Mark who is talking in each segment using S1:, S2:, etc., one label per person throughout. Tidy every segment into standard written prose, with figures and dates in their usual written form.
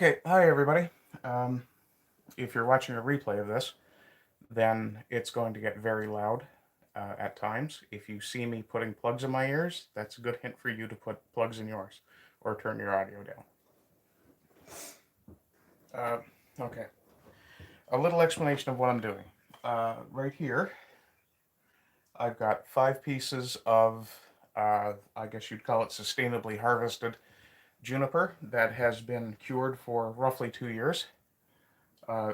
S1: Okay, hi everybody. If you're watching a replay of this, then it's going to get very loud at times. If you see me putting plugs in my ears, that's a good hint for you to put plugs in yours or turn your audio down. Okay, a little explanation of what I'm doing. Right here, I've got 5 pieces of, I guess you'd call it sustainably harvested juniper that has been cured for roughly 2 years.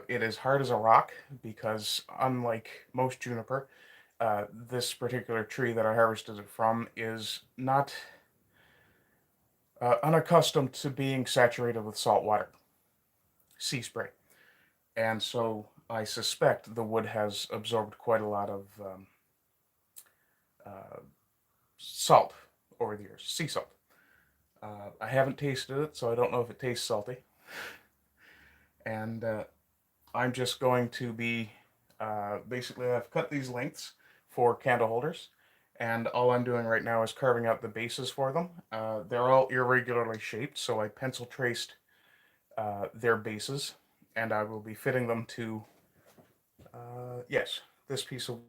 S1: It is hard as a rock because, unlike most juniper, this particular tree that I harvested it from is not unaccustomed to being saturated with salt water, sea spray. And so I suspect the wood has absorbed quite a lot of uh, salt over the years, sea salt. I haven't tasted it, so I don't know if it tastes salty. And I'm just going to be basically, I've cut these lengths for candle holders, and all I'm doing right now is carving out the bases for them. They're all irregularly shaped, so I pencil traced their bases, and I will be fitting them to, yes, this piece of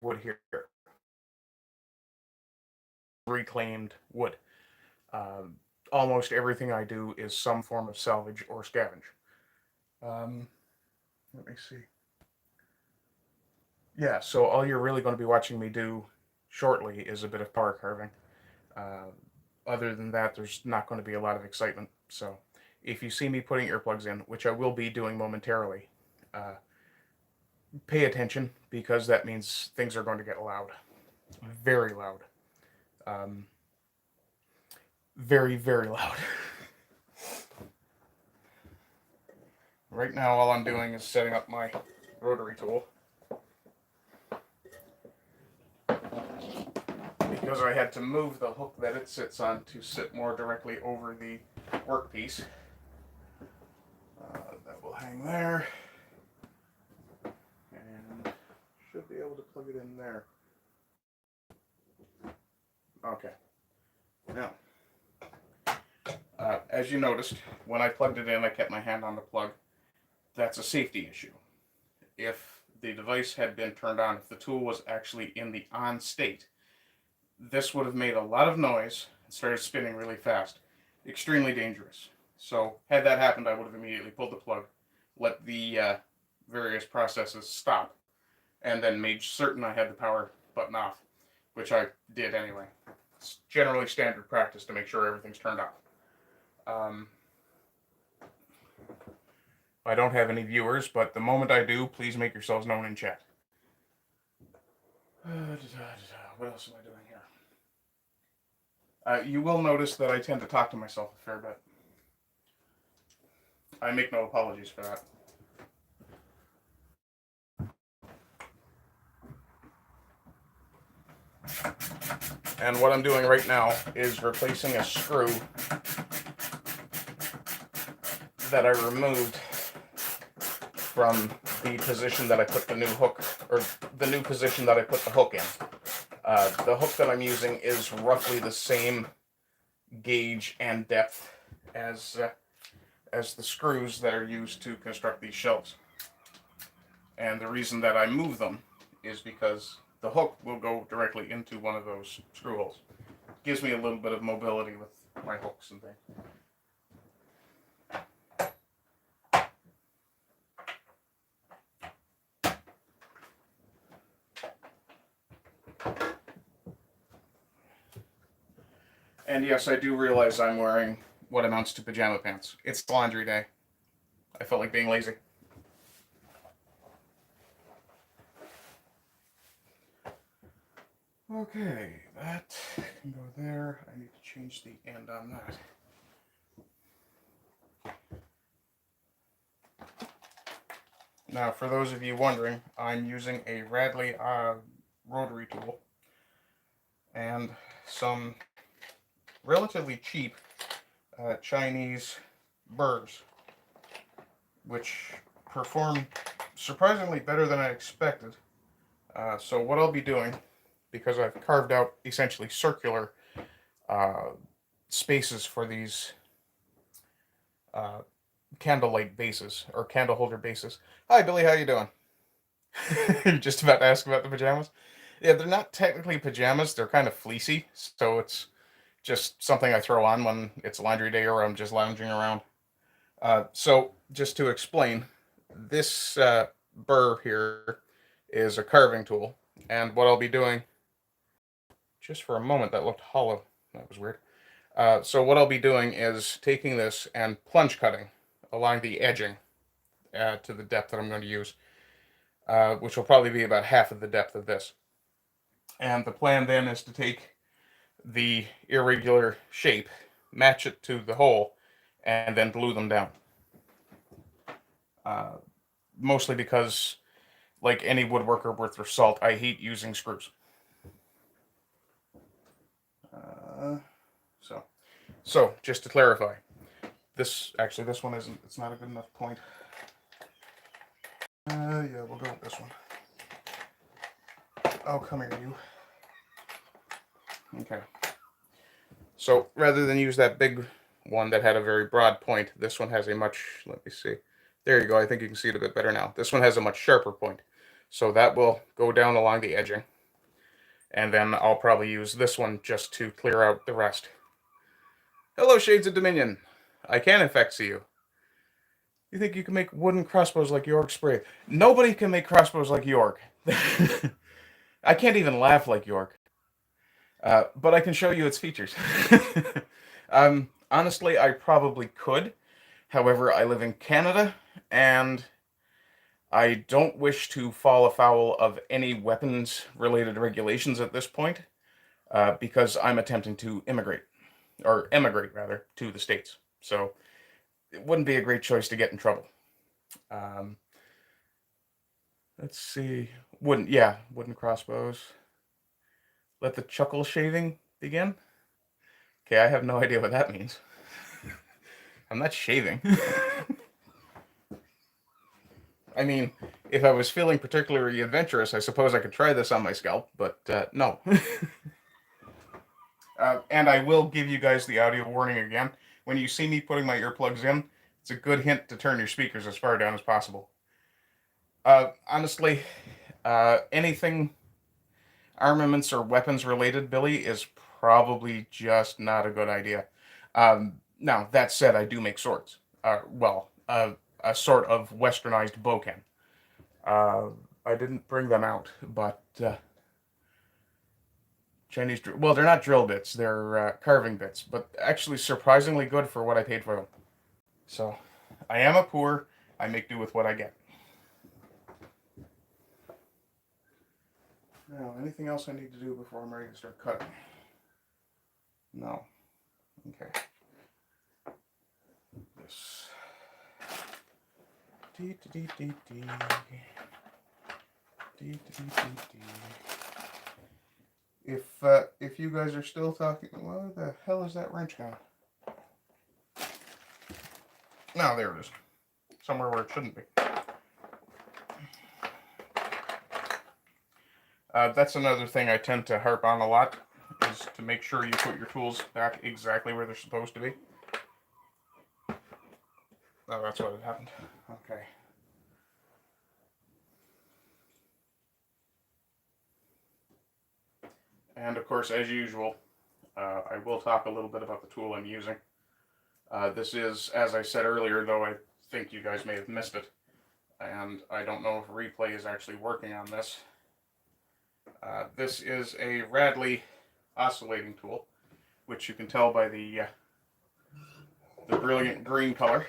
S1: wood here, reclaimed wood. Uh, Almost everything I do is some form of salvage or scavenge. Um, Let me see. Yeah, so all you're really going to be watching me do shortly is a bit of power carving. Uh, Other than that, there's not going to be a lot of excitement. So if you see me putting earplugs in, which I will be doing momentarily, uh, pay attention because that means things are going to get loud. Very loud. Um, Very, very loud. Right now, all I'm doing is setting up my rotary tool because I had to move the hook that it sits on to sit more directly over the workpiece. That will hang there, and should be able to plug it in there. Okay. Now, as you noticed, when I plugged it in, I kept my hand on the plug. That's a safety issue. If the device had been turned on, if the tool was actually in the on state, this would have made a lot of noise and started spinning really fast. Extremely dangerous. So, had that happened, I would have immediately pulled the plug, let the various processes stop, and then made certain I had the power button off, which I did anyway. It's generally standard practice to make sure everything's turned off. I don't have any viewers, but the moment I do, please make yourselves known in chat. What else am I doing here? You will notice that I tend to talk to myself a fair bit. I make no apologies for that. And what I'm doing right now is replacing a screw that I removed from the position that I put the new hook, or the new position that I put the hook in. The hook that I'm using is roughly the same gauge and depth as the screws that are used to construct these shelves. And the reason that I move them is because the hook will go directly into one of those screw holes. Gives me a little bit of mobility with my hooks and things. And yes, I do realize I'm wearing what amounts to pajama pants. It's laundry day. I felt like being lazy. Okay, that can go there. I need to change the end on that. Now, for those of you wondering, I'm using a Radley rotary tool and some relatively cheap Chinese burrs, which perform surprisingly better than I expected. So what I'll be doing, because I've carved out essentially circular spaces for these candlelight bases or candle holder bases. Hi, Billy. How you doing? Just about to ask about the pajamas. Yeah, they're not technically pajamas. They're kind of fleecy, so it's just something I throw on when it's laundry day or I'm just lounging around. So just to explain, this burr here is a carving tool, and what I'll be doing, just for a moment, that looked hollow. That was weird. So what I'll be doing is taking this and plunge cutting along the edging to the depth that I'm going to use, which will probably be about half of the depth of this. And the plan then is to take the irregular shape, match it to the hole, and then glue them down. Uh, Mostly because, like any woodworker worth their salt, I hate using screws. Uh, so just to clarify, this one isn't. It's not a good enough point. Yeah, we'll go with this one. Oh, come here, you. Okay. So rather than use that big one that had a very broad point, this one has a much. Let me see. There you go. I think you can see it a bit better now. This one has a much sharper point, so that will go down along the edging. And then I'll probably use this one just to clear out the rest. Hello, Shades of Dominion. I can in fact see you. You think you can make wooden crossbows like York Spray? Nobody can make crossbows like York. I can't even laugh like York. But I can show you its features. Honestly, I probably could. However, I live in Canada, and I don't wish to fall afoul of any weapons-related regulations at this point, because I'm attempting to emigrate rather, to the States. So it wouldn't be a great choice to get in trouble. Um, let's see. Wooden crossbows. Let the chuckle shaving begin. Okay, I have no idea what that means. I'm not shaving. I mean, if I was feeling particularly adventurous, I suppose I could try this on my scalp, but no. And I will give you guys the audio warning again. When you see me putting my earplugs in, it's a good hint to turn your speakers as far down as possible. Honestly, anything armaments or weapons related, Billy, is probably just not a good idea. Now, that said, I do make swords. A sort of westernized bowcan. I didn't bring them out, but well, they're not drill bits, they're carving bits, but actually surprisingly good for what I paid for them. So, I am a poor, I make do with what I get. Now, anything else I need to do before I'm ready to start cutting? No. Okay. This. If you guys are still talking, where the hell is that wrench gone? No, there it is. Somewhere where it shouldn't be. That's another thing I tend to harp on a lot, is to make sure you put your tools back exactly where they're supposed to be. Oh, that's what had happened. Okay. And of course, as usual, I will talk a little bit about the tool I'm using. This is, as I said earlier, though I think you guys may have missed it, and I don't know if replay is actually working on this. This is a Radley oscillating tool, which you can tell by the brilliant green color.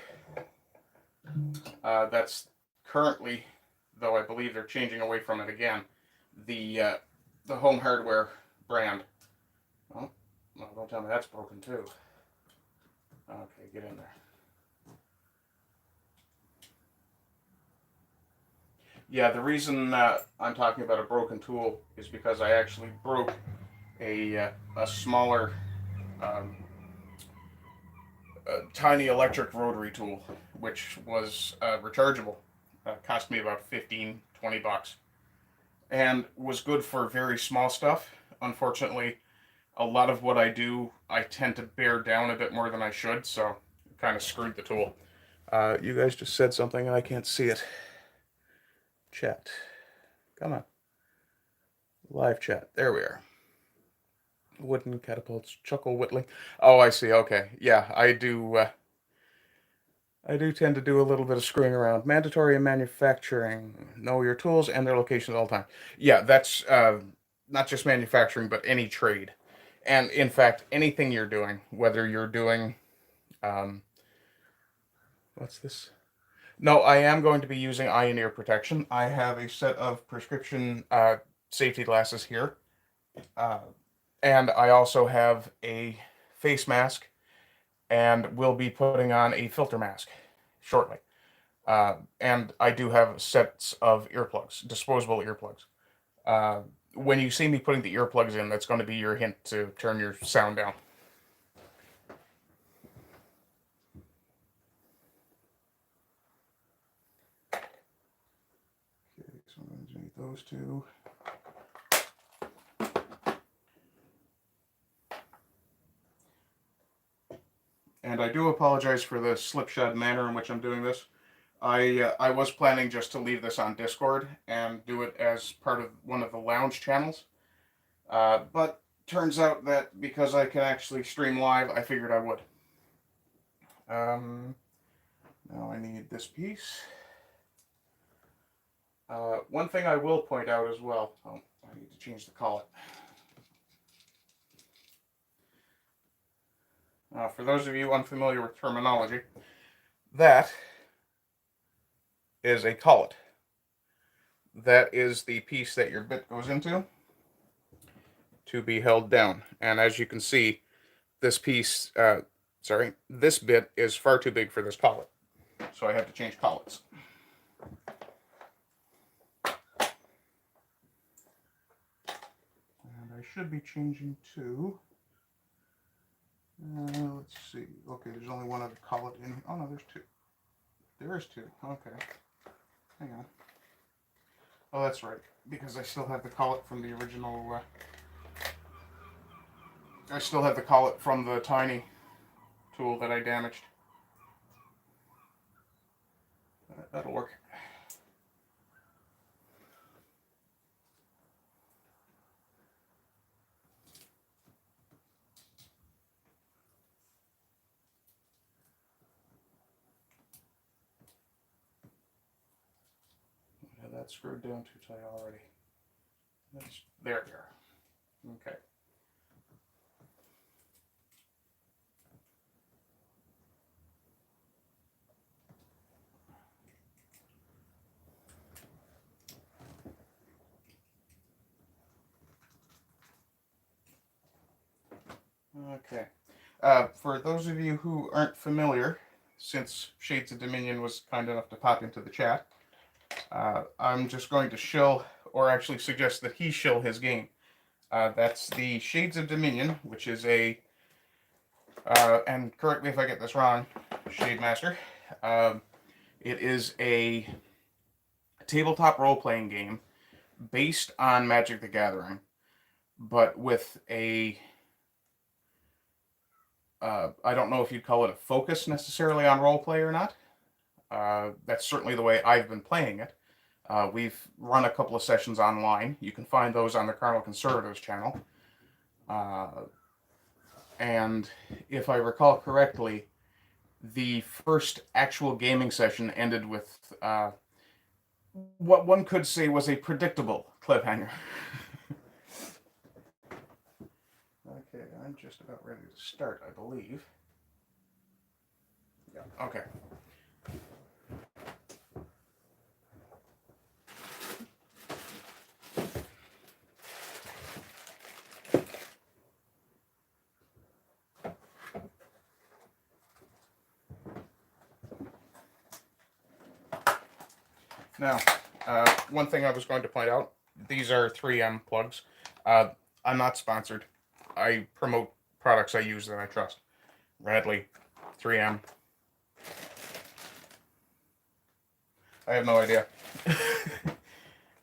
S1: That's currently, though I believe they're changing away from it again, the Home Hardware brand. Oh, well, don't tell me that's broken too. Okay, get in there. Yeah, the reason I'm talking about a broken tool is because I actually broke a smaller, tiny electric rotary tool, which was rechargeable. Cost me about 15, 20 bucks. And was good for very small stuff. Unfortunately, a lot of what I do, I tend to bear down a bit more than I should, so kind of screwed the tool. You guys just said something and I can't see it. Chat. Come on. Live chat. There we are. Wooden catapults. Chuckle whittling. Oh, I see. Okay. Yeah, I do tend to do a little bit of screwing around. Mandatory in manufacturing. Know your tools and their locations all the time. Yeah, that's not just manufacturing, but any trade. And in fact, anything you're doing, whether you're doing, what's this? No, I am going to be using eye and ear protection. I have a set of prescription safety glasses here. And I also have a face mask, and will be putting on a filter mask shortly. And I do have sets of earplugs, disposable earplugs. When you see me putting the earplugs in, that's going to be your hint to turn your sound down. Okay, so I'm going to need those two. And I do apologize for the slipshod manner in which I'm doing this. I was planning just to leave this on Discord and do it as part of one of the lounge channels. But turns out that because I can actually stream live, I figured I would. Now I need this piece. One thing I will point out as well. Oh, I need to change the collet. For those of you unfamiliar with terminology, that is a collet. That is the piece that your bit goes into to be held down. And as you can see, this piece, this bit is far too big for this collet. So I have to change collets. And I should be changing to... let's see. Okay, there's only one other collet in. Oh no, there's two. There is two. Okay. Hang on. Oh, that's right. Because I still have the collet from the original. I still have the collet from the tiny tool that I damaged. That'll work. That's screwed down too tight already. There we are. Okay. Okay. For those of you who aren't familiar, since Shades of Dominion was kind enough to pop into the chat, I'm just going to shill, or actually suggest that he shill his game. That's the Shades of Dominion, which is a, and correct me if I get this wrong, Shade Master. It is a tabletop role-playing game based on Magic the Gathering, but with a, I don't know if you'd call it a focus necessarily on roleplay or not. That's certainly the way I've been playing it. We've run a couple of sessions online. You can find those on the Carnal Conservatives channel. And if I recall correctly, the first actual gaming session ended with what one could say was a predictable cliffhanger. Okay, I'm just about ready to start, I believe. Yeah, okay. Now, one thing I was going to point out, these are 3M plugs. I'm not sponsored. I promote products I use that I trust. Radley, 3M. I have no idea.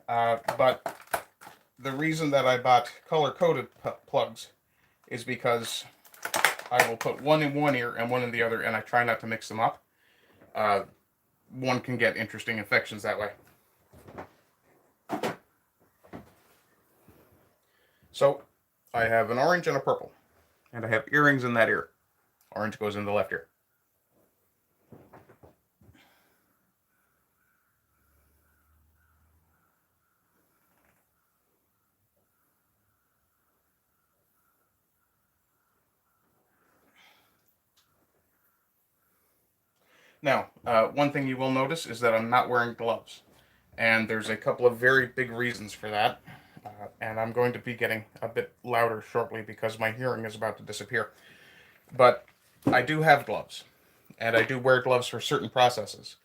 S1: But the reason that I bought color-coded plugs is because I will put one in one ear and one in the other, and I try not to mix them up. one can get interesting infections that way. So I have an orange and a purple, and I have earrings in that ear. Orange goes in the left ear. Now, one thing you will notice is that I'm not wearing gloves. And there's a couple of very big reasons for that. And I'm going to be getting a bit louder shortly because my hearing is about to disappear. But I do have gloves, and I do wear gloves for certain processes.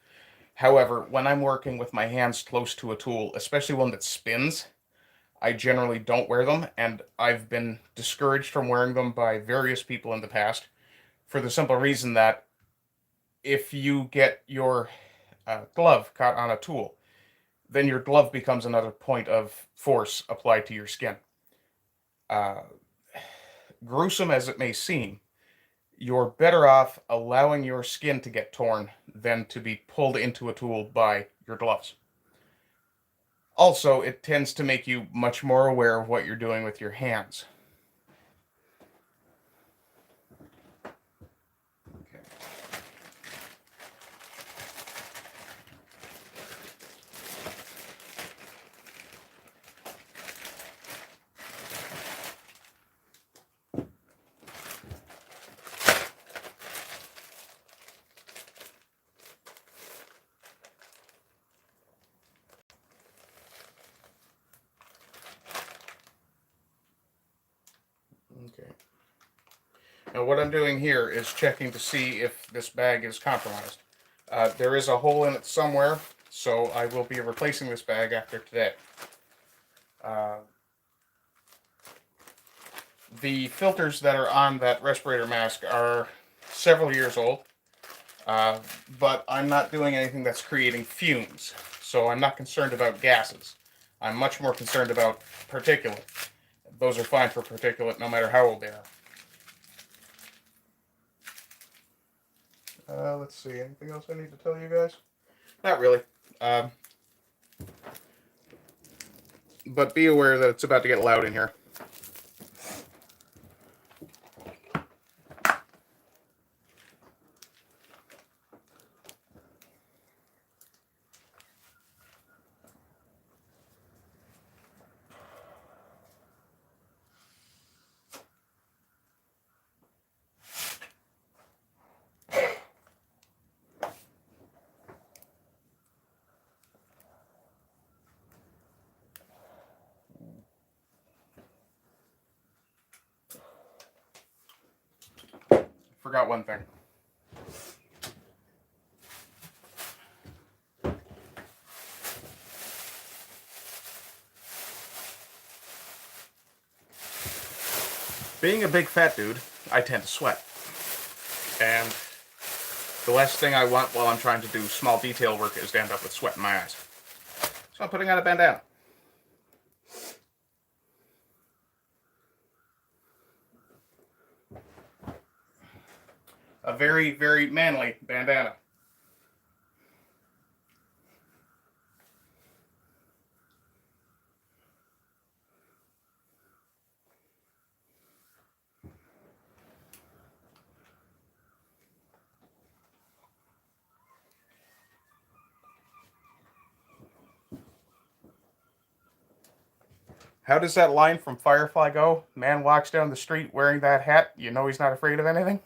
S1: However, when I'm working with my hands close to a tool, especially one that spins, I generally don't wear them, and I've been discouraged from wearing them by various people in the past for the simple reason that if you get your glove caught on a tool, then your glove becomes another point of force applied to your skin. Uh, Gruesome as it may seem, you're better off allowing your skin to get torn than to be pulled into a tool by your gloves. Also, it tends to make you much more aware of what you're doing with your hands. Okay. Okay. Now what I'm doing here is checking to see if this bag is compromised. There is a hole in it somewhere, so I will be replacing this bag after today. Uh, the filters that are on that respirator mask are several years old, uh, but I'm not doing anything that's creating fumes, so I'm not concerned about gases. I'm much more concerned about particulate. Those are fine for particulate no matter how old they are. Let's see, anything else I need to tell you guys? Not really. Um, but be aware that it's about to get loud in here. Forgot one thing. Being a big fat dude, I tend to sweat. And the last thing I want while I'm trying to do small detail work is to end up with sweat in my eyes. So I'm putting on a bandana. A very, very manly bandana. How does that line from Firefly go? Man walks down the street wearing that hat, you know he's not afraid of anything?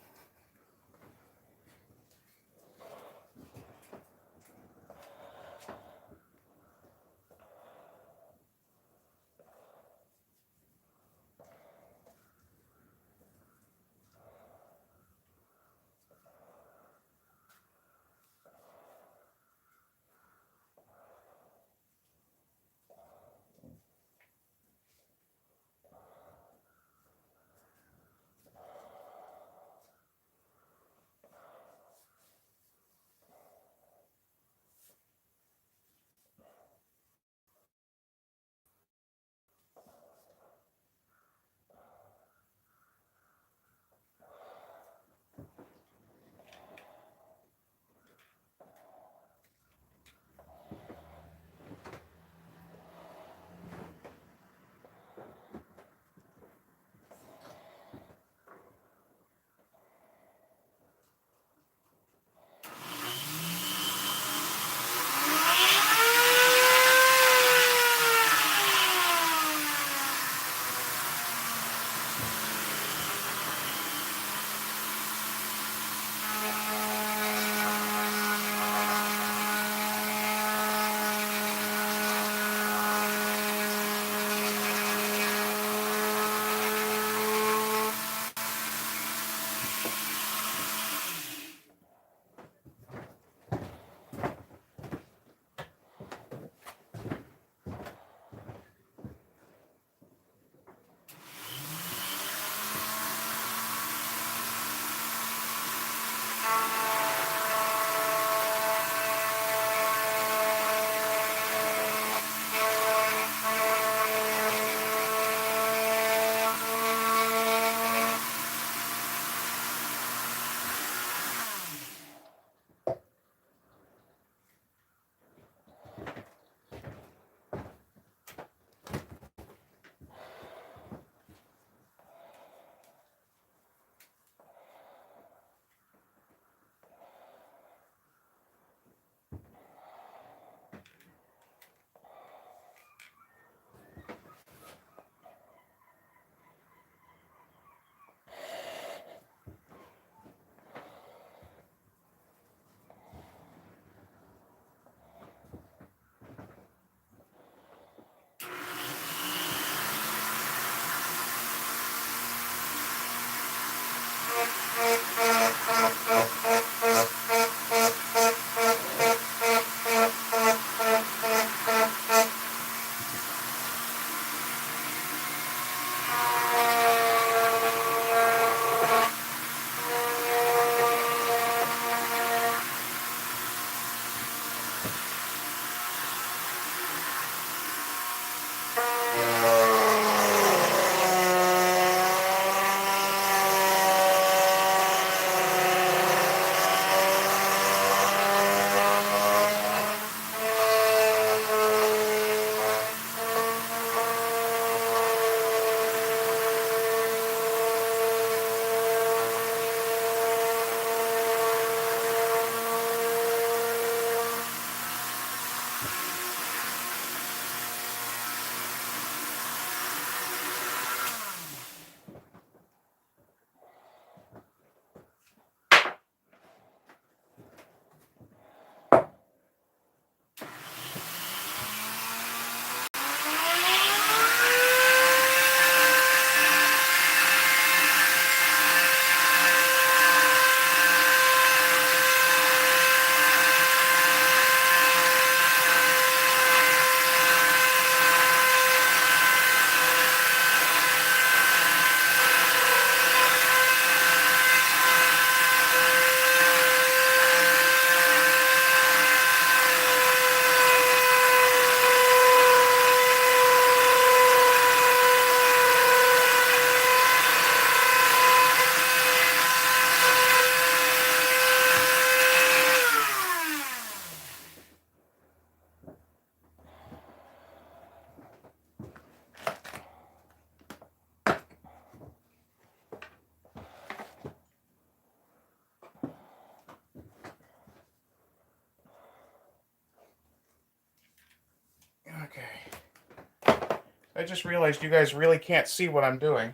S1: I just realized you guys really can't see what I'm doing.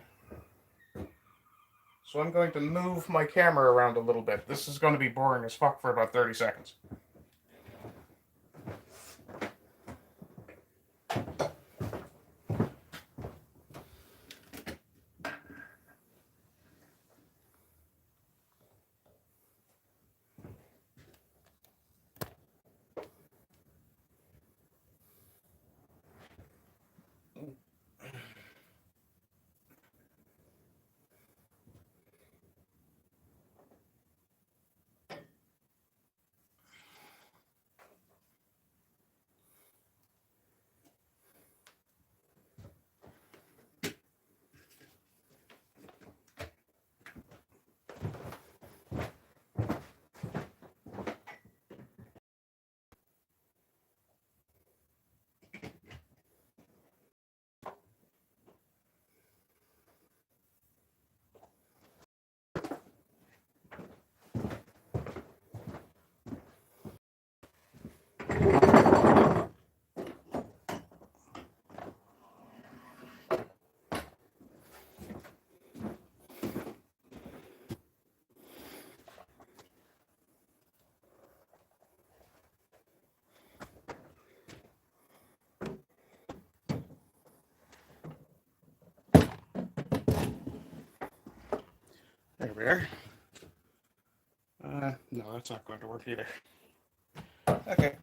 S1: So I'm going to move my camera around a little bit. This is going to be boring as fuck for about 30 seconds. There we are. No, that's not going to work either. Okay.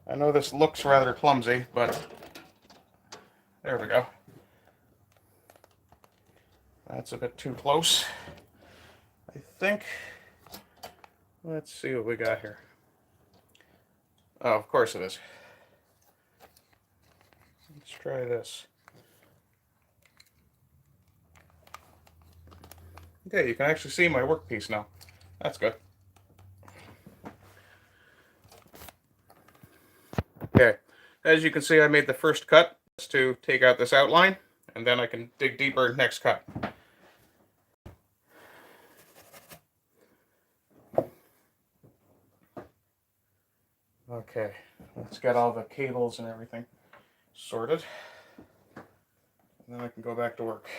S1: I know this looks rather clumsy, but there we go. That's a bit too close. I think, let's see what we got here. Oh, of course it is. Let's try this. Okay, you can actually see my workpiece now. That's good. Okay, as you can see, I made the first cut to take out this outline, and then I can dig deeper next cut. Okay, let's get all the cables and everything sorted, and then I can go back to work.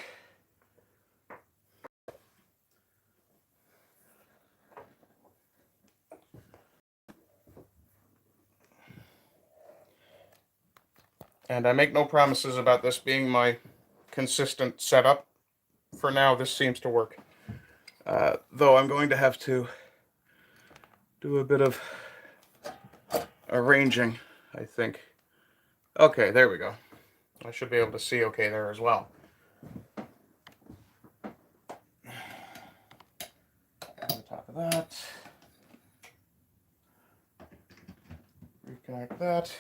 S1: And I make no promises about this being my consistent setup. For now, this seems to work. Though I'm going to have to do a bit of arranging, I think. Okay, there we go. I should be able to see okay there as well. On top of that. Reconnect that.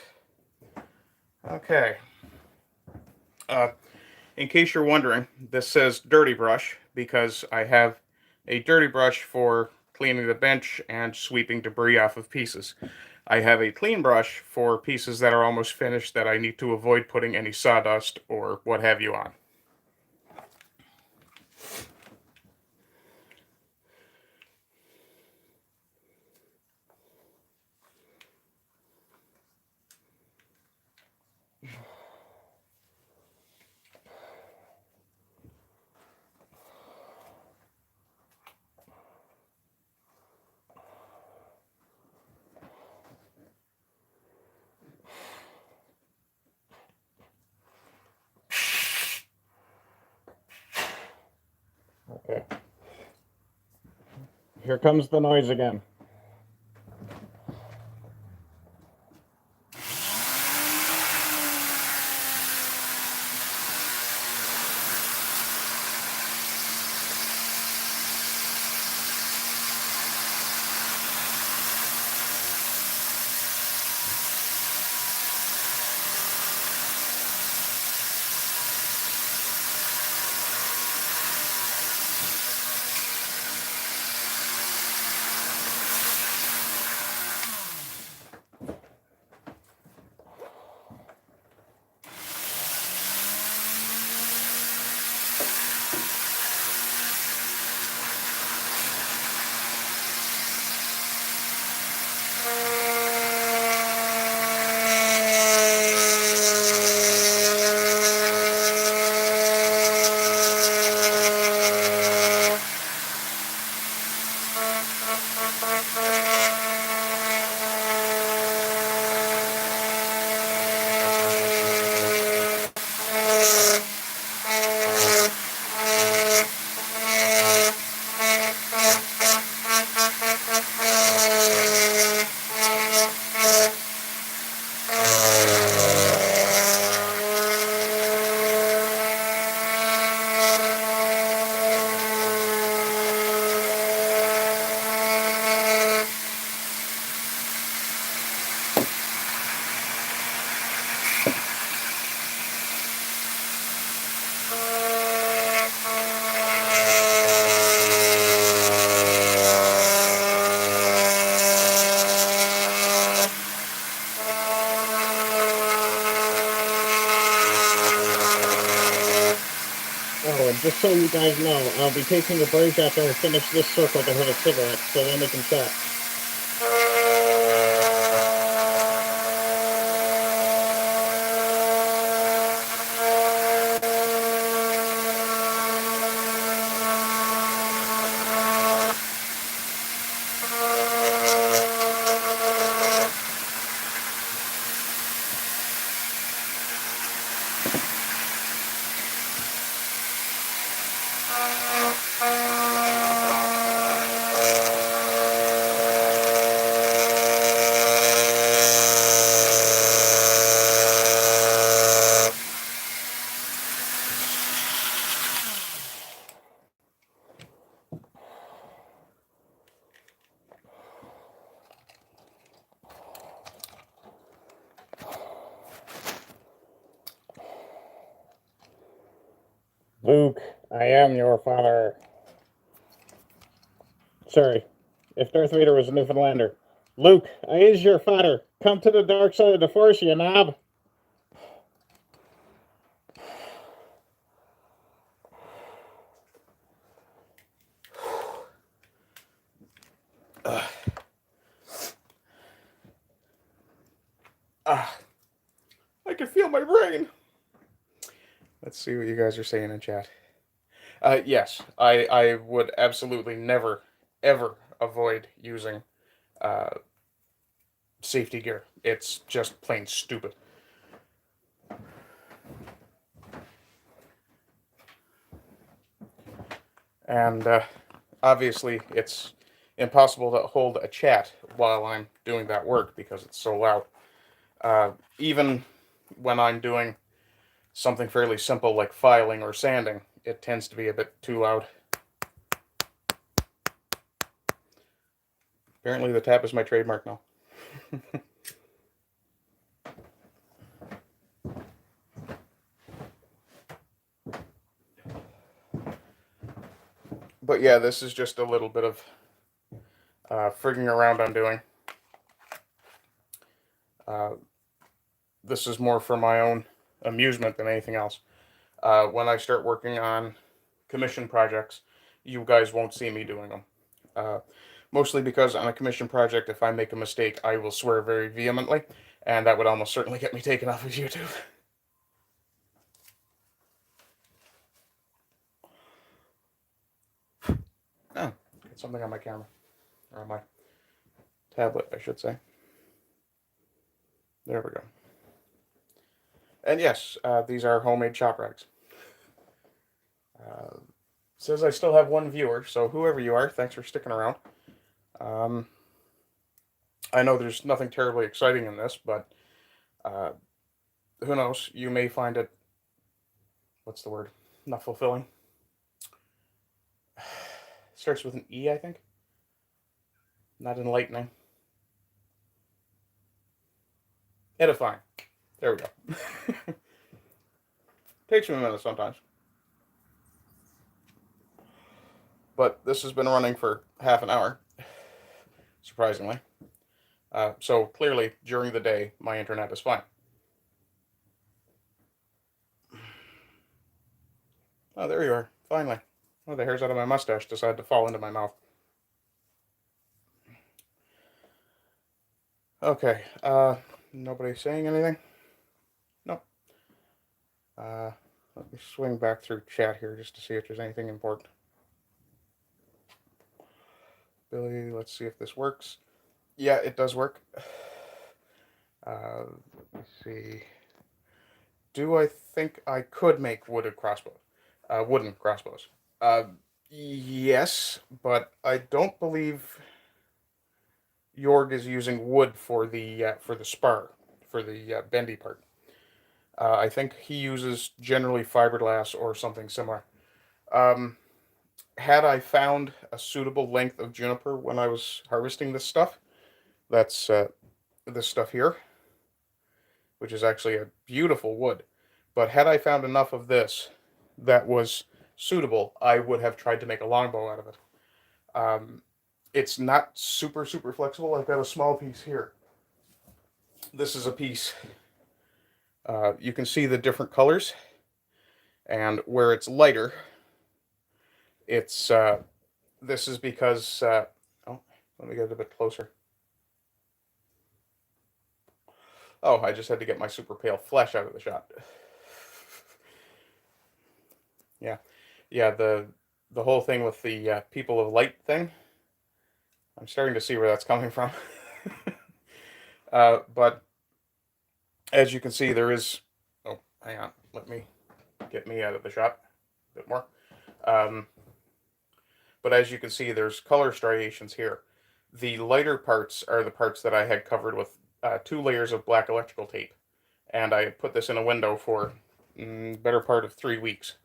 S1: Okay. In case you're wondering, this says dirty brush because I have a dirty brush for cleaning the bench and sweeping debris off of pieces. I have a clean brush for pieces that are almost finished that I need to avoid putting any sawdust or what have you on. Okay. Here comes the noise again.
S2: just so you guys know, I'll be taking a break after I finish this circle to have a cigarette, so then we can chat. Luke, I am your father. Sorry, if Darth Vader was a Newfoundlander. Luke, I is your father. Come to the dark side of the Force, you knob.
S1: I can feel my brain. Let's see what you guys are saying in chat. Yes, I would absolutely never, ever avoid using uh, safety gear. It's just plain stupid. And obviously, it's impossible to hold a chat while I'm doing that work because it's so loud. Even when I'm doing something fairly simple like filing or sanding, it tends to be a bit too loud. Apparently the tap is my trademark now. But yeah, this is just a little bit of frigging around I'm doing. This is more for my own amusement than anything else. When I start working on commission projects, you guys won't see me doing them. Mostly because on a commission project, if I make a mistake, I will swear very vehemently, and that would almost certainly get me taken off of YouTube. Oh, got something on my camera. Or on my tablet, I should say. There we go. And yes, these are homemade chop rags. Says I still have one viewer, so whoever you are, thanks for sticking around. I know there's nothing terribly exciting in this, but who knows? You may find it, what's the word? Not fulfilling. Starts with an E, I think. Not enlightening. Edifying. There we go. Takes me a minute sometimes. But this has been running for half an hour, surprisingly. So clearly, during the day, my internet is fine. Oh, there you are. Finally. Oh, the hairs out of my mustache decided to fall into my mouth. Okay. Nobody saying anything? Nope. Let me swing back through chat here just to see if there's anything important. Billy, let's see if this works. Yeah, it does work. Let me see. Do I think I could make wooden crossbows? Yes, but I don't believe Jorg is using wood for the spar, for the bendy part. I think he uses generally fiberglass or something similar. Had I found a suitable length of juniper when I was harvesting this stuff, that's this stuff here, which is actually a beautiful wood. But had I found enough of this that was suitable, I would have tried to make a longbow out of it. It's not super flexible. I've got a small piece here. This is a piece. You can see the different colors, and where it's lighter, It's this is because oh, let me get a bit closer. Oh, I just had to get my super pale flesh out of the shot. Yeah, yeah. The whole thing with the people of light thing. I'm starting to see where that's coming from. But as you can see, there is. Oh, hang on. Let me get me out of the shot a bit more. Um, but as you can see, there's color striations here. The lighter parts are the parts that I had covered with 2 layers of black electrical tape, and I put this in a window for better part of 3 weeks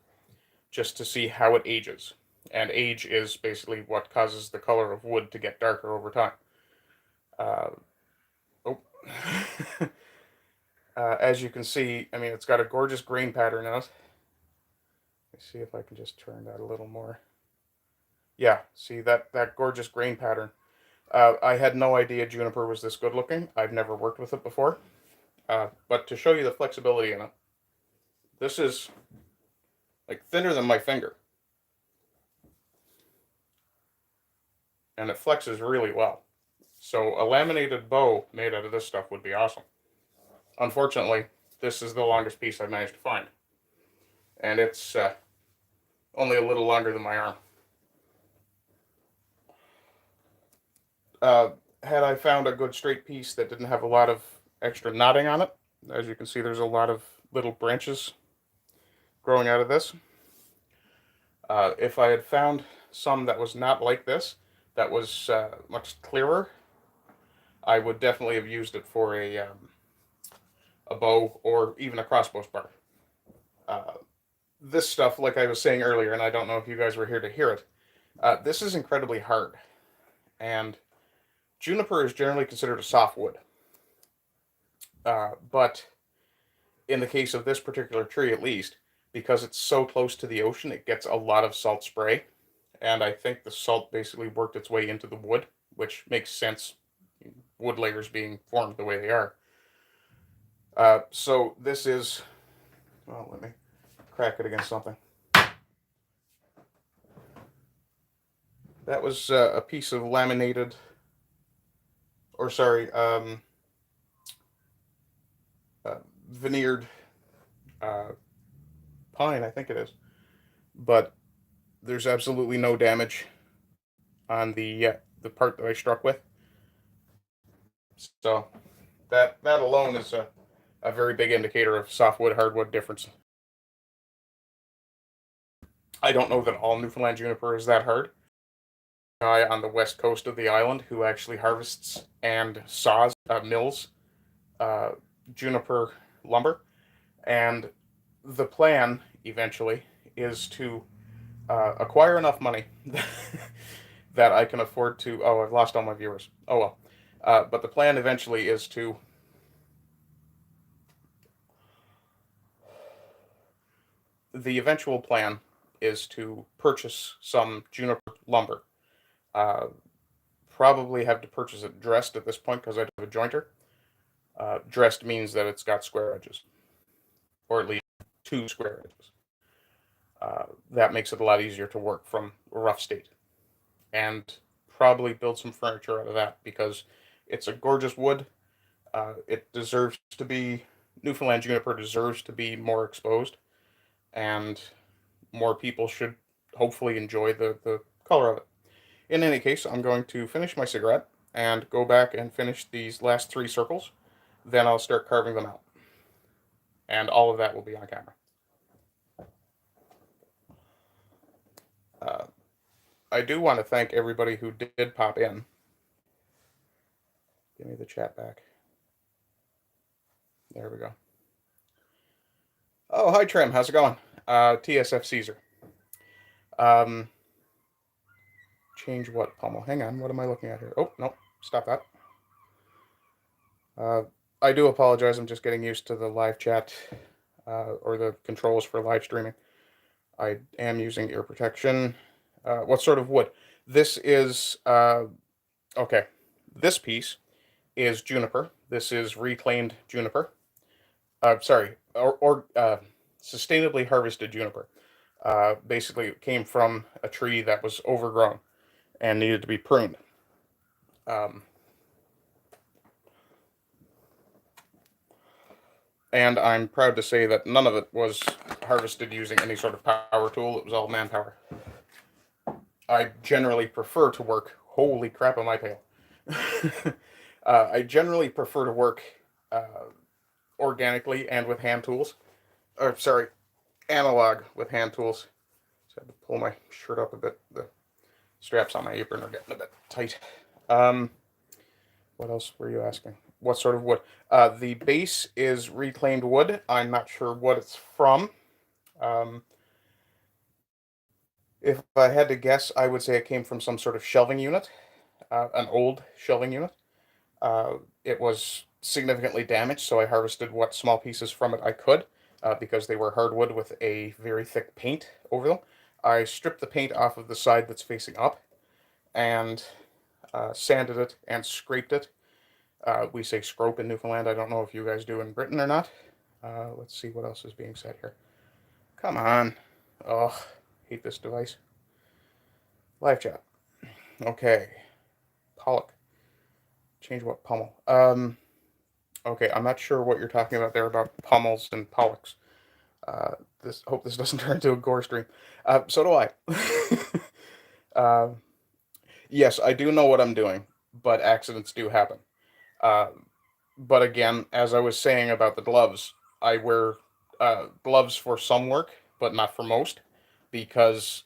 S1: just to see how it ages. And age is basically what causes the color of wood to get darker over time. Uh, oh. As you can see, I mean, it's got a gorgeous grain pattern in it. Let's see if I can just turn that a little more. Yeah, see that gorgeous grain pattern. I had no idea juniper was this good looking. I've never worked with it before. But to show you the flexibility in it, this is like thinner than my finger. And it flexes really well. So a laminated bow made out of this stuff would be awesome. Unfortunately, this is the longest piece I've managed to find. And it's only a little longer than my arm. Had I found a good straight piece that didn't have a lot of extra knotting on it, as you can see, there's a lot of little branches growing out of this. If I had found some that was not like this, that was much clearer, I would definitely have used it for a bow or even a crossbow spar. This stuff, like I was saying earlier, and I don't know if you guys were here to hear it, this is incredibly hard. And juniper is generally considered a soft wood. But in the case of this particular tree, at least, because it's so close to the ocean, it gets a lot of salt spray. And I think the salt basically worked its way into the wood, which makes sense, wood layers being formed the way they are. So this is, well, let me crack it against something. That was a piece of laminated, or sorry, veneered pine, I think it is. But there's absolutely no damage on the part that I struck with. So that alone is a very big indicator of softwood hardwood difference. I don't know that all Newfoundland juniper is that hard. Guy on the west coast of the island who actually harvests and saws mills uh, juniper lumber, and the plan eventually is to acquire enough money that I can afford to. Oh, I've lost all my viewers. Oh well. But the plan eventually is to. The eventual plan is to purchase some juniper lumber. Uh, Probably have to purchase it dressed at this point because I have a jointer. Dressed means that it's got square edges, or at least 2 square edges. That makes it a lot easier to work from a rough state, and probably build some furniture out of that because it's a gorgeous wood. It deserves to be Newfoundland juniper deserves to be more exposed, and more people should hopefully enjoy the color of it. In any case, I'm going to finish my cigarette and go back and finish these last 3 circles. Then I'll start carving them out, and all of that will be on camera. Uh, I do want to thank everybody who did pop in. Give me the chat back. There we go. Oh, hi Trim, how's it going? TSF Caesar. Change what, Pommel? Hang on, what am I looking at here? Oh, no, stop that. I do apologize, I'm just getting used to the live chat, or the controls for live streaming. I am using ear protection. What sort of wood? This is, okay, this piece is juniper. This is reclaimed juniper. Sorry, or sustainably harvested juniper. Basically, it came from a tree that was overgrown and needed to be pruned. Um, and I'm proud to say that none of it was harvested using any sort of power tool. It was all manpower. I generally prefer to work. Holy crap on my tail. I generally prefer to work organically and with hand tools. Or, sorry, analog with hand tools. So I had to pull my shirt up a bit. The straps on my apron are getting a bit tight. What else were you asking? What sort of wood? The base is reclaimed wood. I'm not sure what it's from. Um, if I had to guess, I would say it came from some sort of shelving unit, an old shelving unit. It was significantly damaged, so I harvested what small pieces from it I could, because they were hardwood with a very thick paint over them. I stripped the paint off of the side that's facing up and sanded it and scraped it. We say scrope in Newfoundland. I don't know if you guys do in Britain or not. Let's see what else is being said here. Come on. Oh, hate this device. Live chat. Okay. Pollock. Change what? Pummel. Okay, I'm not sure what you're talking about there about pummels and pollocks. Hope this doesn't turn into a gore stream. So do I. Yes, I do know what I'm doing, but accidents do happen. Uh, but again, as I was saying about the gloves, I wear gloves for some work, but not for most, because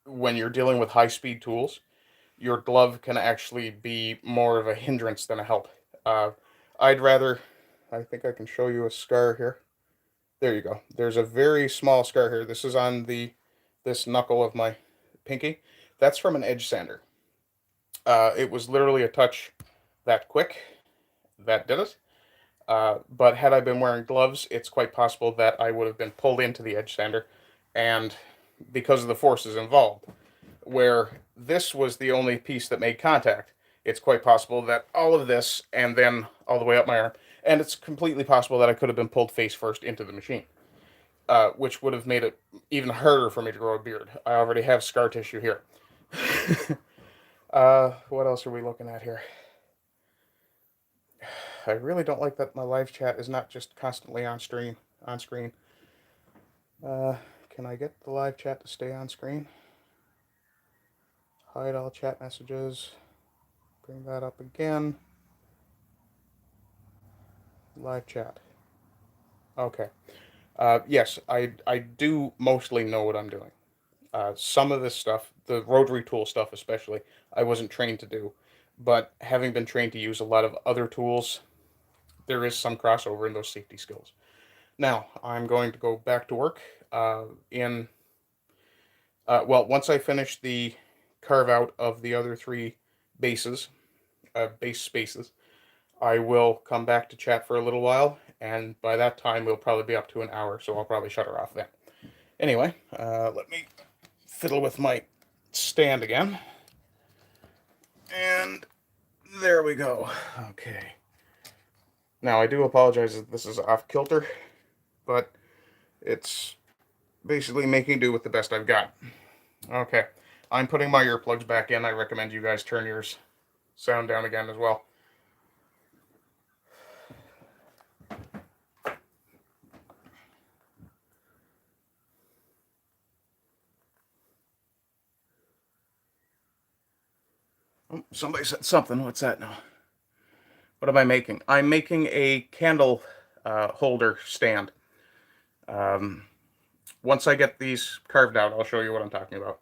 S1: when you're dealing with high speed tools, your glove can actually be more of a hindrance than a help. Uh, I'd rather, I think I can show you a scar here. There you go. There's a very small scar here. This is on this knuckle of my pinky. That's from an edge sander. It was literally a touch that quick that did it. But had I been wearing gloves, it's quite possible that I would have been pulled into the edge sander, and because of the forces involved, where this was the only piece that made contact, it's quite possible that all of this and then all the way up my arm, and it's completely possible that I could have been pulled face first into the machine, which would have made it even harder for me to grow a beard. I already have scar tissue here. What else are we looking at here? I really don't like that my live chat is not just constantly on screen. Can I get the live chat to stay on screen? Hide all chat messages. Bring that up again. Live chat. Okay. Yes, I do mostly know what I'm doing. Some of this stuff, the rotary tool stuff especially, I wasn't trained to do. But having been trained to use a lot of other tools, there is some crossover in those safety skills. Now, I'm going to go back to work once I finish the carve out of the other three bases, base spaces, I will come back to chat for a little while, and by that time we'll probably be up to an hour, so I'll probably shut her off then. Anyway, let me fiddle with my stand again. And there we go. Okay. Now, I do apologize that this is off kilter, but it's basically making do with the best I've got. Okay. I'm putting my earplugs back in. I recommend you guys turn yours sound down again as well. Oh, somebody said something. What's that now? What am I making? I'm making a candle holder stand. Once I get these carved out, I'll show you what I'm talking about.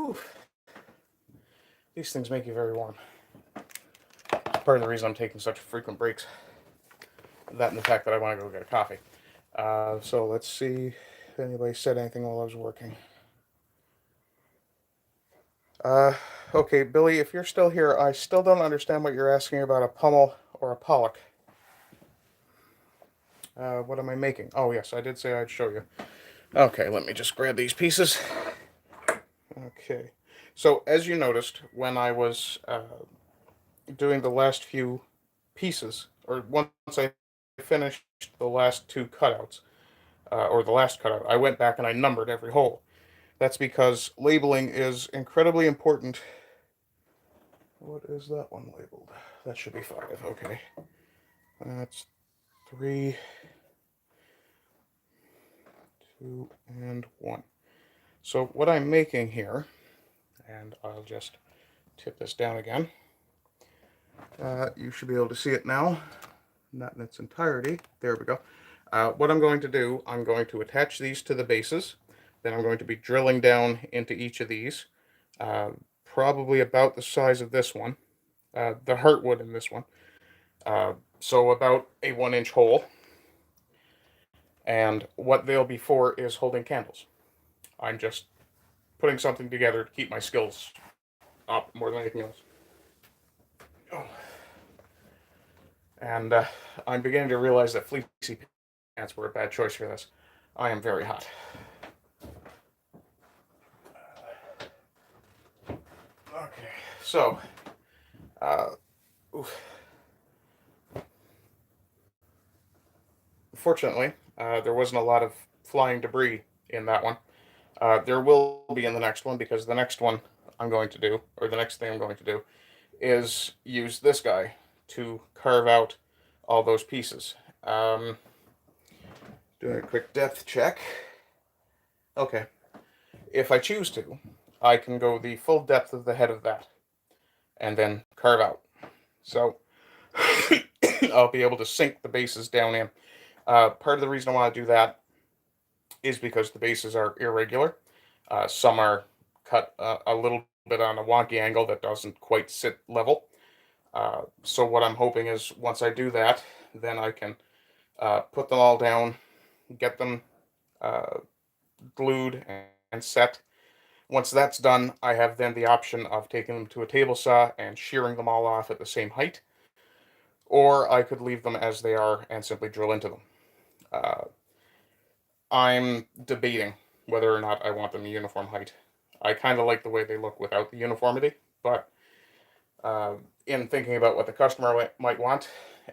S1: Whew. These things make you very warm. It's part of the reason I'm taking such frequent breaks. That and the fact that I want to go get a coffee. So let's see if anybody said anything while I was working. Okay, Billy, if you're still here, I still don't understand what you're asking about a pummel or a pollock. What am I making? Oh, yes, I did say I'd show you. Okay, let me just grab these pieces. Okay, so as you noticed, when I was doing the last few pieces, or once I finished the last two cutouts, or the last cutout, I went back and I numbered every hole. That's because labeling is incredibly important. What is that one labeled? That should be 5, okay. That's 3, 2, and 1. So what I'm making here, and I'll just tip this down again. You should be able to see it now. Not in its entirety. There we go. What I'm going to do, I'm going to attach these to the bases. Then I'm going to be drilling down into each of these. Probably about the size of this one. The heartwood in this one. So about a 1-inch hole. And what they'll be for is holding candles. I'm just putting something together to keep my skills up more than anything else. Oh. And I'm beginning to realize that fleecy pants were a bad choice for this. I am very hot. Okay, so, fortunately, there wasn't a lot of flying debris in that one. There will be in the next one, because the next one I'm going to do, or the next thing I'm going to do, is use this guy to carve out all those pieces. Doing a quick depth check. Okay. If I choose to, I can go the full depth of the head of that, and then carve out. So, I'll be able to sink the bases down in. Part of the reason I want to do that is because the bases are irregular. Some are cut a little bit on a wonky angle that doesn't quite sit level. So what I'm hoping is once I do that, then I can put them all down, get them glued and set. Once that's done, I have then the option of taking them to a table saw and shearing them all off at the same height, or I could leave them as they are and simply drill into them. I'm debating whether or not I want them uniform height. I kind of like the way they look without the uniformity, but in thinking about what the customer might want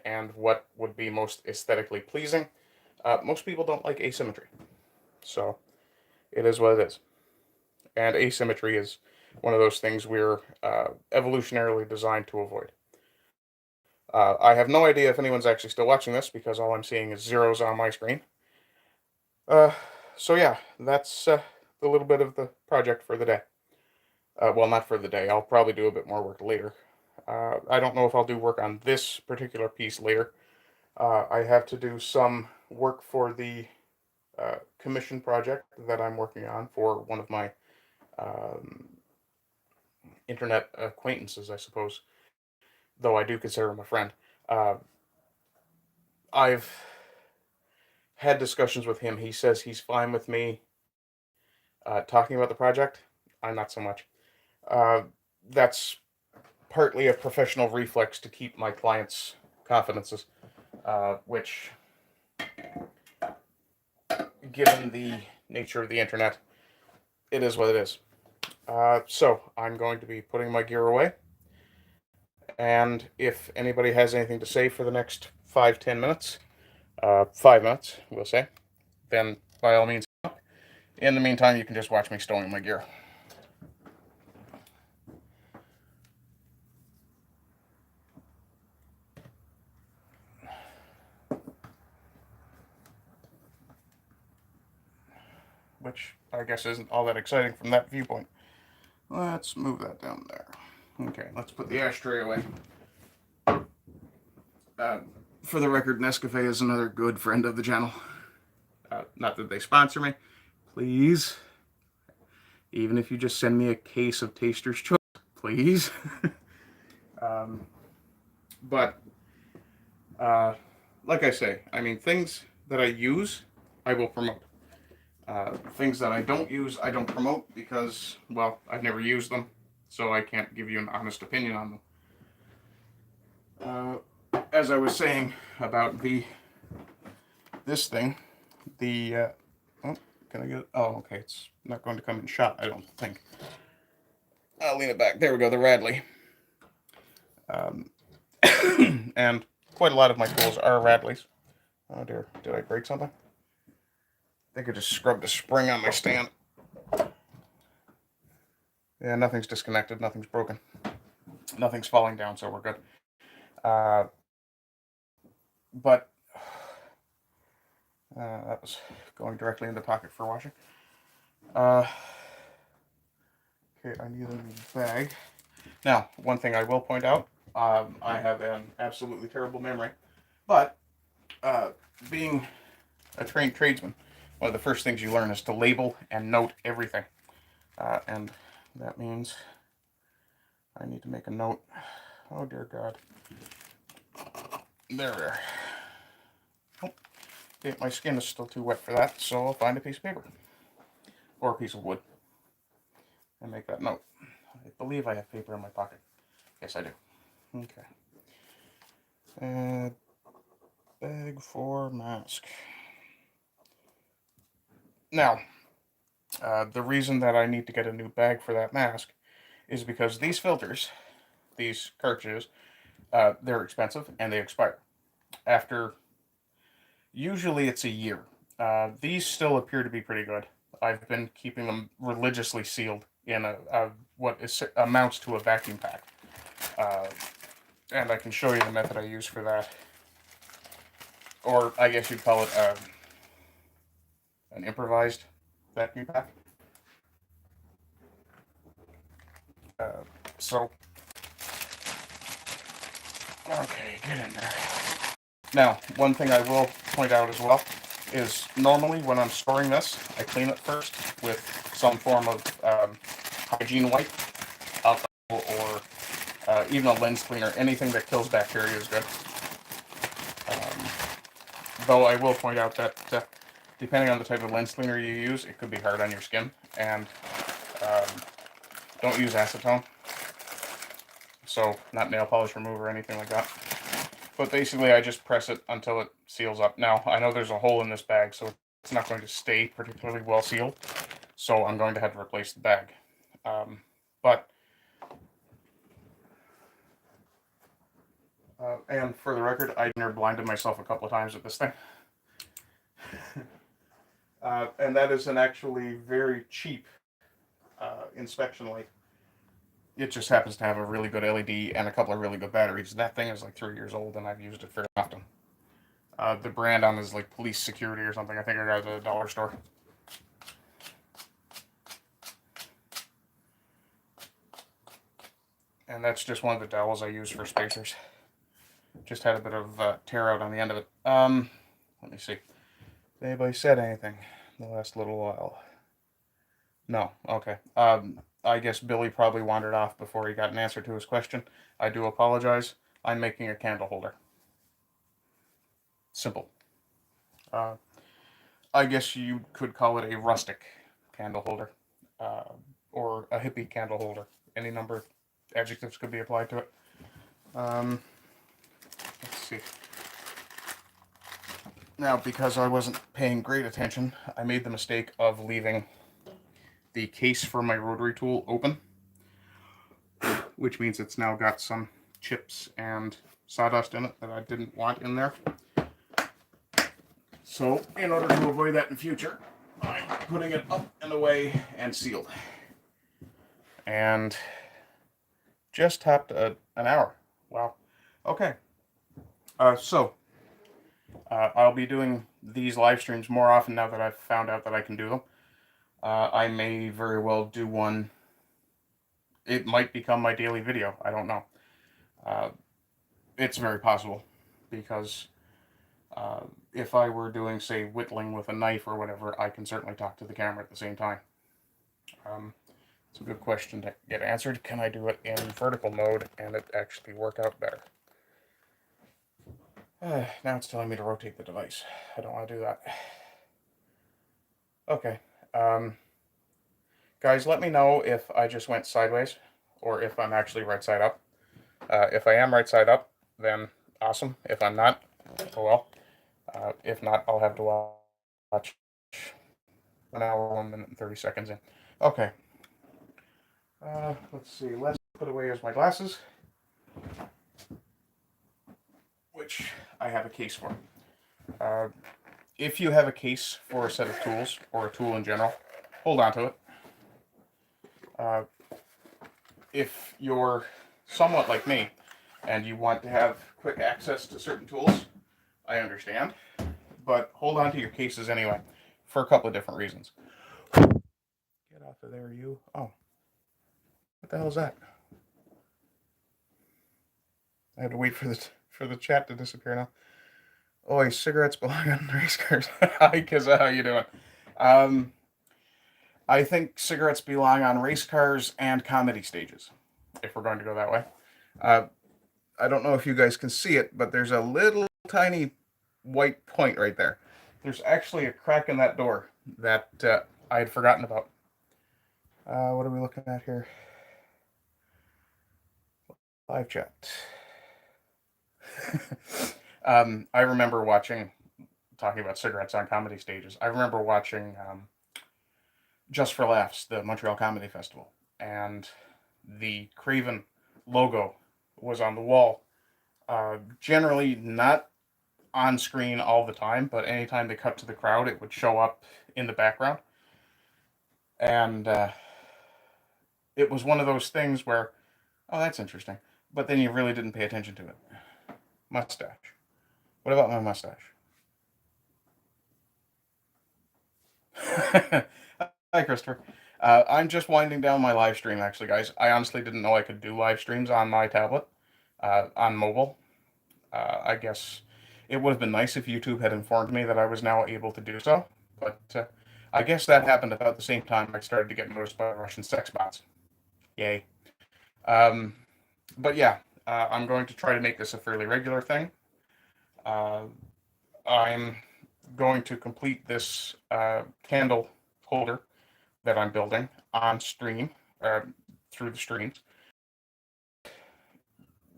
S1: and what would be most aesthetically pleasing, most people don't like asymmetry. So it is what it is. And asymmetry is one of those things we're evolutionarily designed to avoid. I have no idea if anyone's actually still watching this because all I'm seeing is zeros on my screen. So yeah, that's a little bit of the project for the day. Well, not for the day. I'll probably do a bit more work later. I don't know if I'll do work on this particular piece later. I have to do some work for the commission project that I'm working on for one of my internet acquaintances, I suppose, though I do consider him a friend. I've had discussions with him. He says he's fine with me talking about the project. I'm not so much. That's partly a professional reflex to keep my clients' confidences, which, given the nature of the internet, it is what it is. So I'm going to be putting my gear away. And if anybody has anything to say for the next 5-10 minutes, 5 minutes, we'll say, then by all means. In the meantime, you can just watch me stowing my gear. Which I guess isn't all that exciting from that viewpoint. Let's move that down there. Okay, let's put the ashtray away. For the record, Nescafe is another good friend of the channel. Not that they sponsor me. Please. Even if you just send me a case of Taster's Choice, please. But like I say, I mean, things that I use, I will promote. Things that I don't use, I don't promote because, well, I've never used them, so I can't give you an honest opinion on them. As I was saying about this thing, oh, can I get it? Oh, okay, it's not going to come in shot, I don't think. I'll lean it back. There we go, the Radley. And quite a lot of my tools are Radleys. Oh dear, did I break something? I think I just scrubbed a spring on my stand. Yeah, nothing's disconnected, nothing's broken. Nothing's falling down, so we're good. But that was going directly in the pocket for washing. Okay, I need a new bag. Now, one thing I will point out, I have an absolutely terrible memory, but being a trained tradesman, one of the first things you learn is to label and note everything. And that means I need to make a note. Oh dear God. There we are. Oh, okay, my skin is still too wet for that, so I'll find a piece of paper. Or a piece of wood. And make that note. I believe I have paper in my pocket. Yes, I do. Okay. Bag for mask. Now, the reason that I need to get a new bag for that mask is because these filters, these cartridges, they're expensive and they expire. After, usually it's a year. These still appear to be pretty good. I've been keeping them religiously sealed in what amounts to a vacuum pack. And I can show you the method I use for that. Or I guess you'd call it an improvised vacuum pack. So, okay, get in there. Now, one thing I will point out as well is normally when I'm storing this, I clean it first with some form of hygiene wipe, alcohol, or even a lens cleaner. Anything that kills bacteria is good. Though I will point out that depending on the type of lens cleaner you use, it could be hard on your skin. And don't use acetone. So, not nail polish remover or anything like that. But basically, I just press it until it seals up. Now, I know there's a hole in this bag, so it's not going to stay particularly well sealed. So I'm going to have to replace the bag. And for the record, I blinded myself a couple of times with this thing. And that is an actually very cheap inspection light. It just happens to have a really good LED and a couple of really good batteries. That thing is like 3 years old, and I've used it fairly often. The brand on is like Police Security or something. I think I got it at a dollar store. And that's just one of the dowels I use for spacers. Just had a bit of tear out on the end of it. Let me see. Has anybody said anything in the last little while? No. Okay. I guess Billy probably wandered off before he got an answer to his question. I do apologize. I'm making a candle holder. Simple. I guess you could call it a rustic candle holder, or a hippie candle holder. Any number of adjectives could be applied to it. Let's see. Now, because I wasn't paying great attention, I made the mistake of leaving the case for my rotary tool open, which means it's now got some chips and sawdust in it that I didn't want in there. So, in order to avoid that in future, I'm putting it up and away and sealed. And just topped an hour. Wow. Okay. I'll be doing these live streams more often now that I've found out that I can do them. I may very well do one. It might become my daily video. I don't know. It's very possible because if I were doing, say, whittling with a knife or whatever, I can certainly talk to the camera at the same time. It's a good question to get answered. Can I do it in vertical mode and it actually work out better? Now it's telling me to rotate the device. I don't want to do that. Okay. Guys, let me know if I just went sideways or if I'm actually right side up. If I am right side up, then awesome. If I'm not, oh well. If not, I'll have to watch an hour, 1 minute, and 30 seconds in. Okay. Let's see. Let's put away as my glasses, which I have a case for. If you have a case for a set of tools or a tool in general, hold on to it. If you're somewhat like me and you want to have quick access to certain tools, I understand. But hold on to your cases anyway, for a couple of different reasons. Get off of there, you. Oh. What the hell is that? I had to wait for the chat to disappear now. Oh, cigarettes belong on race cars. Hi, Kizza, how you doing? I think cigarettes belong on race cars and comedy stages, if we're going to go that way. I don't know if you guys can see it, but there's a little tiny white point right there. There's actually a crack in that door that I had forgotten about. What are we looking at here? Live chat. I remember talking about cigarettes on comedy stages. I remember watching Just for Laughs, the Montreal Comedy Festival, and the Craven logo was on the wall. Generally not on screen all the time, but anytime they cut to the crowd, it would show up in the background. And it was one of those things where, oh, that's interesting. But then you really didn't pay attention to it. Mustache. What about my mustache? Hi, Christopher. I'm just winding down my live stream, actually, guys. I honestly didn't know I could do live streams on my tablet, on mobile. I guess it would have been nice if YouTube had informed me that I was now able to do so, but I guess that happened about the same time I started to get noticed by Russian sex bots. Yay. Um, but yeah, I'm going to try to make this a fairly regular thing. I'm going to complete this candle holder that I'm building on stream, through the streams.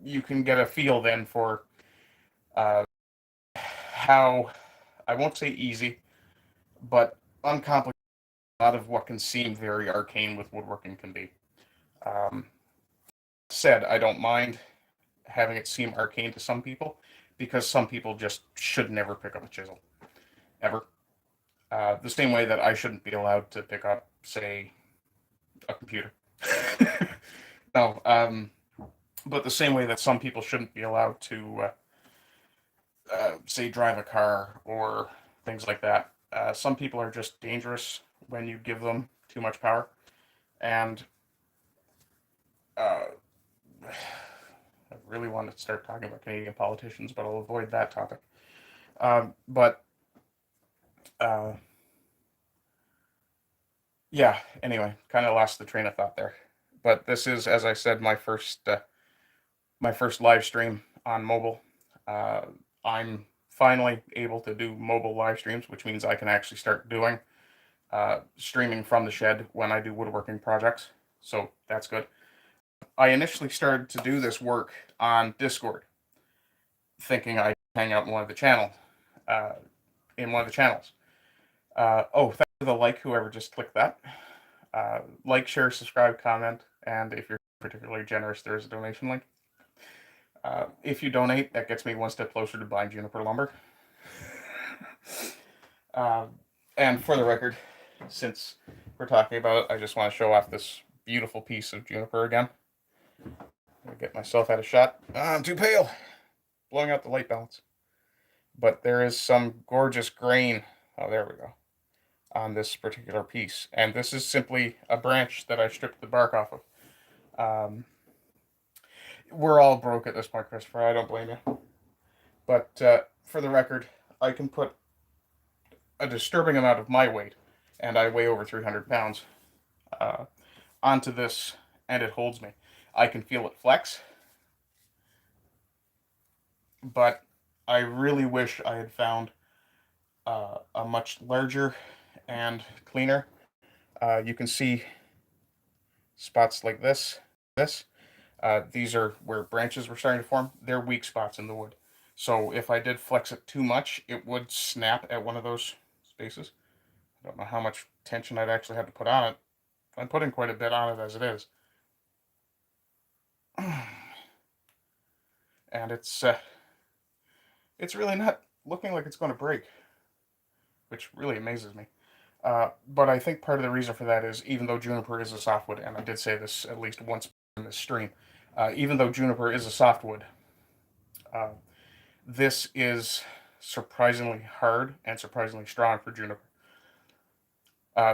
S1: You can get a feel then for how, I won't say easy, but uncomplicated a lot of what can seem very arcane with woodworking can be. Said, I don't mind having it seem arcane to some people because some people just should never pick up a chisel, ever. The same way that I shouldn't be allowed to pick up, say, a computer. No, but the same way that some people shouldn't be allowed to, say, drive a car or things like that. Some people are just dangerous when you give them too much power. And I really want to start talking about Canadian politicians, but I'll avoid that topic. But yeah, anyway, kind of lost the train of thought there. But this is, as I said, my first live stream on mobile. I'm finally able to do mobile live streams, which means I can actually start doing streaming from the shed when I do woodworking projects. So that's good. I initially started to do this work on Discord, thinking I'd hang out in one of the channels. Oh, thanks for the like, whoever just clicked that. Like, share, subscribe, comment, and if you're particularly generous, there is a donation link. If you donate, that gets me one step closer to buying juniper lumber. And for the record, since we're talking about it, I just want to show off this beautiful piece of juniper again. I'll get myself out of shot. I'm too pale, blowing out the light balance. But there is some gorgeous grain. Oh, there we go. On this particular piece. And this is simply a branch that I stripped the bark off of. We're all broke at this point, Christopher. I don't blame you. But for the record, I can put a disturbing amount of my weight, and I weigh over 300 pounds, uh, onto this, and it holds me. I can feel it flex, but I really wish I had found a much larger and cleaner. You can see spots like this. These are where branches were starting to form. They're weak spots in the wood. So if I did flex it too much, it would snap at one of those spaces. I don't know how much tension I'd actually have to put on it. I'm putting quite a bit on it as it is. And it's really not looking like it's going to break, which really amazes me. But I think part of the reason for that is even though juniper is a softwood, and I did say this at least once in this stream, even though juniper is a softwood, uh, this is surprisingly hard and surprisingly strong for juniper.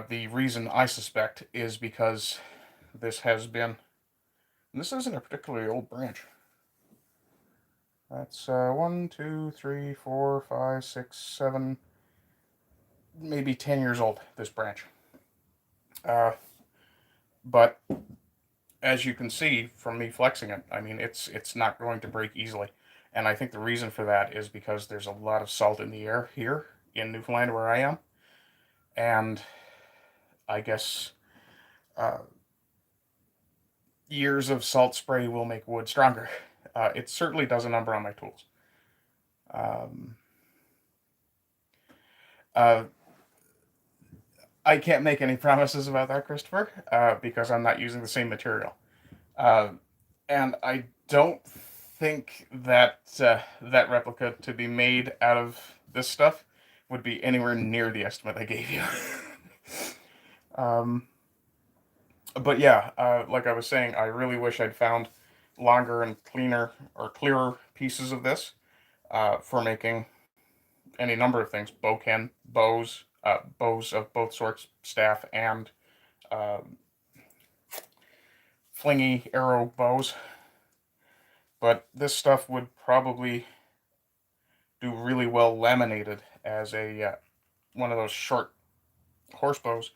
S1: The reason I suspect is because this has been, and this isn't a particularly old branch. That's 1, 2, 3, 4, 5, 6, 7, maybe 10 years old, this branch. But as you can see from me flexing it, I mean, it's not going to break easily. And I think the reason for that is because there's a lot of salt in the air here in Newfoundland where I am. And I guess uh, years of salt spray will make wood stronger. It certainly does a number on my tools. Um, uh, I can't make any promises about that, Christopher, because I'm not using the same material. Uh, and I don't think that that replica to be made out of this stuff would be anywhere near the estimate I gave you. um, but yeah, like I was saying, I really wish I'd found longer and cleaner or clearer pieces of this for making any number of things: bows of both sorts, staff and uh, flingy arrow bows. But this stuff would probably do really well laminated as a one of those short horse bows.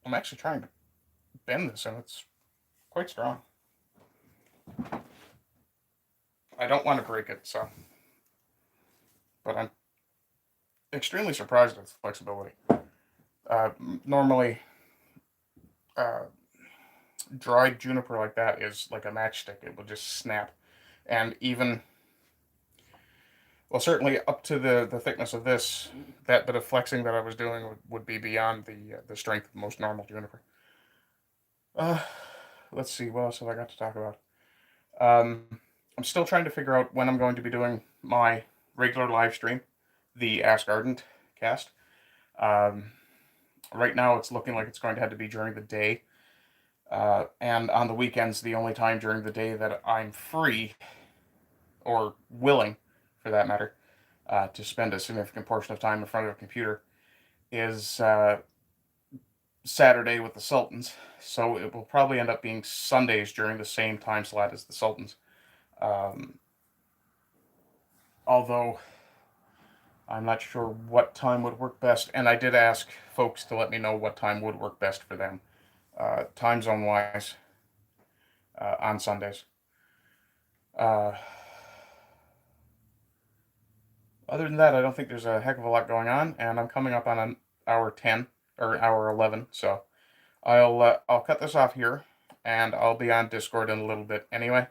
S1: I'm actually trying to bend this, and it's quite strong. I don't want to break it, so, but I'm extremely surprised at its flexibility. Normally, uh, dried juniper like that is like a matchstick; it will just snap, and even well, certainly up to the thickness of this, that bit of flexing that I was doing would be beyond the strength of most normal juniper. Uh, let's see, what else have I got to talk about? Um, I'm still trying to figure out when I'm going to be doing my regular live stream, the Ask Ardent cast. Um, right now, it's looking like it's going to have to be during the day. And on the weekends, the only time during the day that I'm free, or willing for that matter, to spend a significant portion of time in front of a computer is Saturday with the Sultans. So it will probably end up being Sundays during the same time slot as the Sultans. Um, although I'm not sure what time would work best, and I did ask folks to let me know what time would work best for them, time zone wise, on Sundays. Uh, other than that, I don't think there's a heck of a lot going on, and I'm coming up on an hour 10 or hour 11, so I'll cut this off here, and I'll be on Discord in a little bit anyway.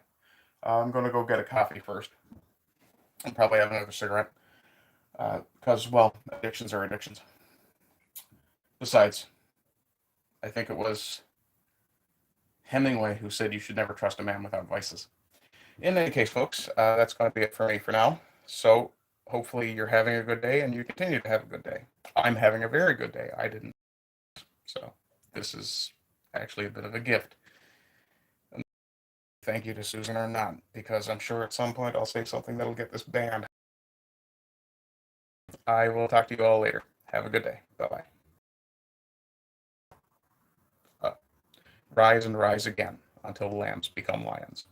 S1: I'm gonna go get a coffee first, and probably have another cigarette, because well, addictions are addictions. Besides, I think it was Hemingway who said you should never trust a man without vices. In any case, folks, that's going to be it for me for now. So hopefully you're having a good day and you continue to have a good day. I'm having a very good day. I didn't. So this is actually a bit of a gift. And thank you to Susan or not, because I'm sure at some point I'll say something that'll get this banned. I will talk to you all later. Have a good day. Bye bye. Rise and rise again until lambs become lions.